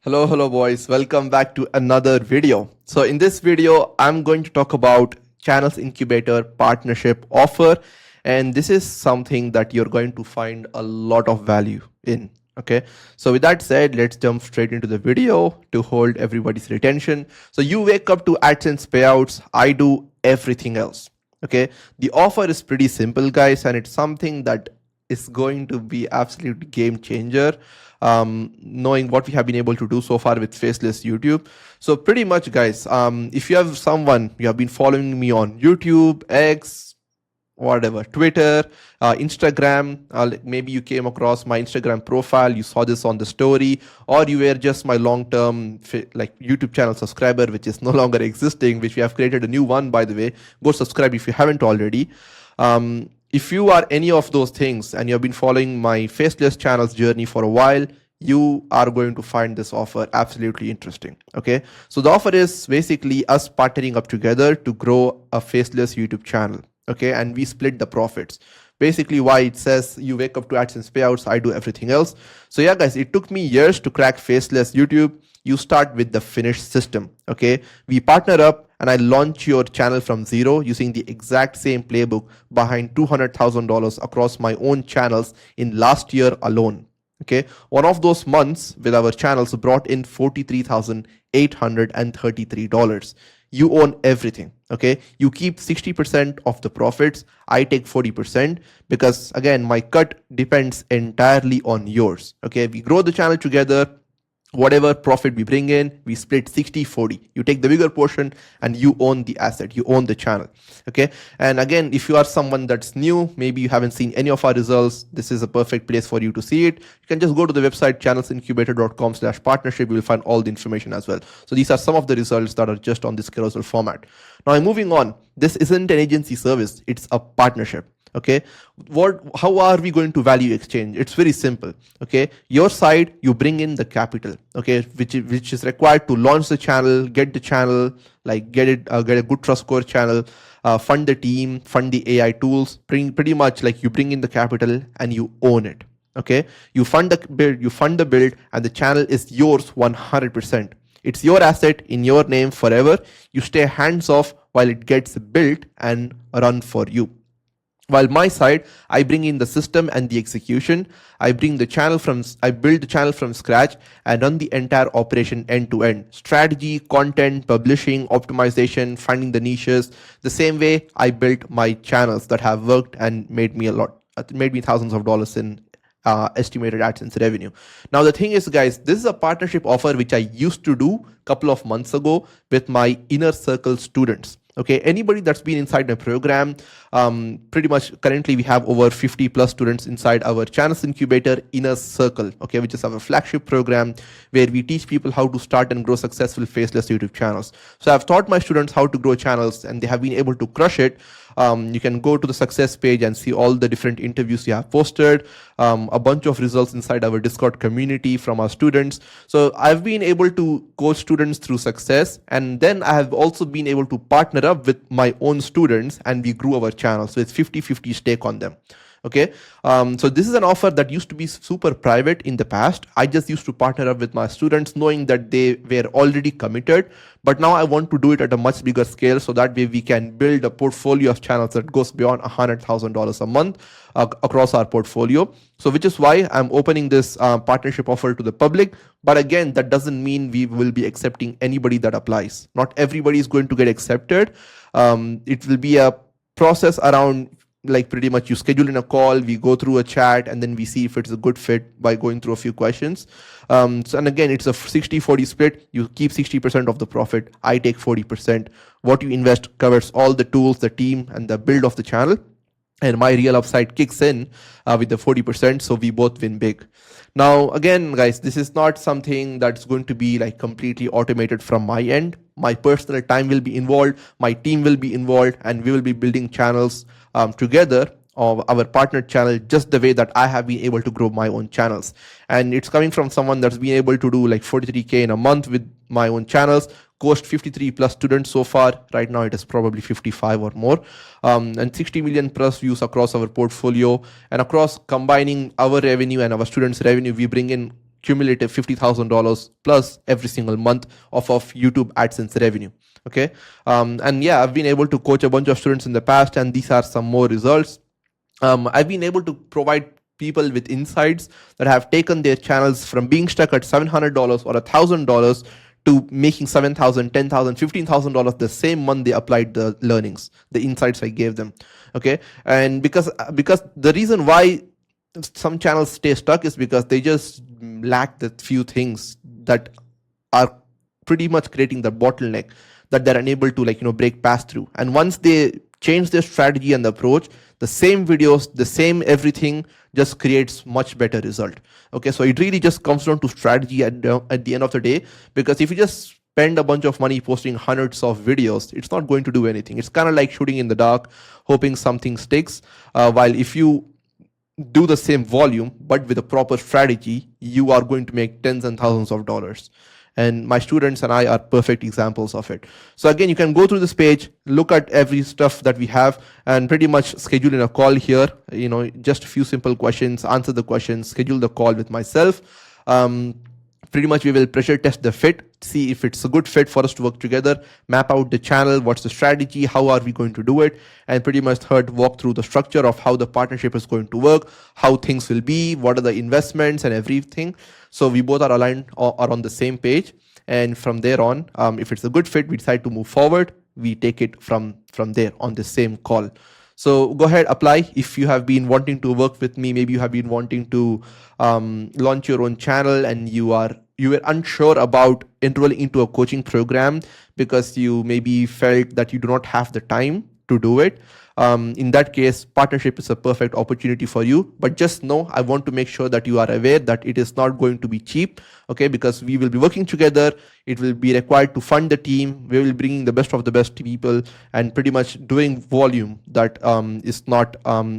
Hello boys, welcome back to another video. So in this video, I'm going to talk about Channels Incubator Partnership Offer, and this is something that you're going to find a lot of value in. Okay, so with that said, let's jump straight into the video to hold everybody's attention. So you wake up to AdSense payouts, I do everything else. Okay, the offer is pretty simple, guys, and it's something that is going to be absolute game changer. Knowing what we have been able to do so far with faceless YouTube. So pretty much, guys, if you have someone, you have been following me on YouTube, X, whatever, Twitter, Instagram, maybe you came across my Instagram profile, you saw this on the story, or you were just my long-term like YouTube channel subscriber, which is no longer existing, which we have created a new one, by the way. Go subscribe if you haven't already. If you are any of those things and you have been following my faceless channels journey for a while, you are going to find this offer absolutely interesting. Okay, so the offer is basically us partnering up together to grow a faceless YouTube channel. Okay, and we split the profits. Basically why it says you wake up to AdSense payouts, I do everything else. So yeah, guys, it took me years to crack faceless YouTube. You start with the finished system. Okay, we partner up and I launch your channel from zero using the exact same playbook behind $200,000 across my own channels in last year alone. Okay, one of those months with our channels brought in $43,833. You own everything. Okay, you keep 60% of the profits. I take 40% because again, my cut depends entirely on yours. Okay, we grow the channel together. Whatever profit we bring in, we split 60-40. You take the bigger portion and you own the asset, you own the channel. Okay. And again, if you are someone that's new, maybe you haven't seen any of our results, this is a perfect place for you to see it. You can just go to the website channelsincubator.com/partnership. You will find all the information as well. So these are some of the results that are just on this carousel format. Now moving on, this isn't an agency service, it's a partnership. Okay, how are we going to value exchange? It's very simple. Okay, your side, you bring in the capital, okay, which is required to launch the channel, get the channel, like get a good trust score channel, fund the team, fund the AI tools, pretty much like you bring in the capital and you own it. Okay, you fund the build and the channel is yours 100%. It's your asset in your name forever. You stay hands off while it gets built and run for you. While my side, I bring in the system and the execution. I build the channel from scratch and run the entire operation end to end. Strategy, content, publishing, optimization, finding the niches. The same way I built my channels that have worked and made me thousands of dollars in estimated AdSense revenue. Now the thing is, guys, this is a partnership offer which I used to do a couple of months ago with my inner circle students. Okay, anybody that's been inside my program, pretty much currently we have over 50 plus students inside our Channels Incubator Inner Circle, okay, which is our flagship program where we teach people how to start and grow successful faceless YouTube channels. So I've taught my students how to grow channels and they have been able to crush it. You can go to the success page and see all the different interviews we have posted, a bunch of results inside our Discord community from our students. So I've been able to coach students through success, and then I have also been able to partner up with my own students and we grew our channel. So it's 50-50 stake on them. Okay, so this is an offer that used to be super private in the past. I just used to partner up with my students knowing that they were already committed, but now I want to do it at a much bigger scale so that way we can build a portfolio of channels that goes beyond $100,000 a month across our portfolio. So which is why I'm opening this partnership offer to the public. But again, that doesn't mean we will be accepting anybody that applies. Not everybody is going to get accepted. It will be a process around, like pretty much you schedule in a call, we go through a chat, and then we see if it's a good fit by going through a few questions. And again, it's a 60-40 split. You keep 60% of the profit. I take 40%. What you invest covers all the tools, the team, and the build of the channel. And my real upside kicks in with the 40%. So we both win big. Now, again, guys, this is not something that's going to be like completely automated from my end. My personal time will be involved. My team will be involved, and we will be building channels together of our partner channel just the way that I have been able to grow my own channels. And it's coming from someone that's been able to do like 43K in a month with my own channels, coached 53 plus students so far. Right now it is probably 55 or more, and 60 million plus views across our portfolio. And across combining our revenue and our students' revenue, we bring in cumulative $50,000 plus every single month of YouTube AdSense revenue. Okay. And yeah, I've been able to coach a bunch of students in the past, and these are some more results. I've been able to provide people with insights that have taken their channels from being stuck at $700 or $1,000 to making $7,000, $10,000, $15,000 the same month they applied the learnings, the insights I gave them. Okay. And because the reason why some channels stay stuck is because they just lack the few things that are pretty much creating the bottleneck that they're unable to break past through. And once they change their strategy and the approach, the same videos, the same everything just creates much better result. Okay, so it really just comes down to strategy at the end of the day, because if you just spend a bunch of money posting hundreds of videos, it's not going to do anything. It's kind of like shooting in the dark, hoping something sticks. While if you do the same volume but with a proper strategy, you are going to make tens and thousands of dollars. And my students and I are perfect examples of it. So again, you can go through this page, look at every stuff that we have, and pretty much schedule in a call here. Just a few simple questions, answer the questions, schedule the call with myself. Pretty much we will pressure test the fit, see if it's a good fit for us to work together, map out the channel, what's the strategy, how are we going to do it, and pretty much third, walk through the structure of how the partnership is going to work, how things will be, what are the investments and everything. So we both are aligned or are on the same page. And from there on, if it's a good fit, we decide to move forward. We take it from there on the same call. So go ahead, apply. If you have been wanting to work with me, maybe you have been wanting to launch your own channel and you were unsure about enrolling into a coaching program because you maybe felt that you do not have the time to do it. In that case, partnership is a perfect opportunity for you. But just know, I want to make sure that you are aware that it is not going to be cheap, okay? Because we will be working together. It will be required to fund the team. We will be bringing the best of the best people and pretty much doing volume that is not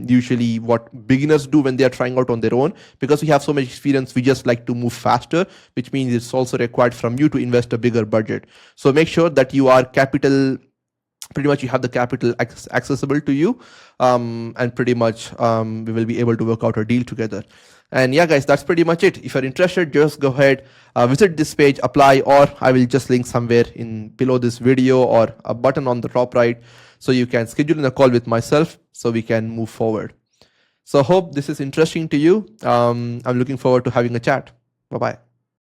usually what beginners do when they are trying out on their own. Because we have so much experience, we just like to move faster, which means it's also required from you to invest a bigger budget. So make sure that you are pretty much you have the capital accessible to you, and pretty much we will be able to work out a deal together. And yeah, guys, that's pretty much it. If you're interested, just go ahead, visit this page, apply, or I will just link somewhere in below this video or a button on the top right, so you can schedule in a call with myself so we can move forward. So hope this is interesting to you. I'm looking forward to having a chat. Bye-bye.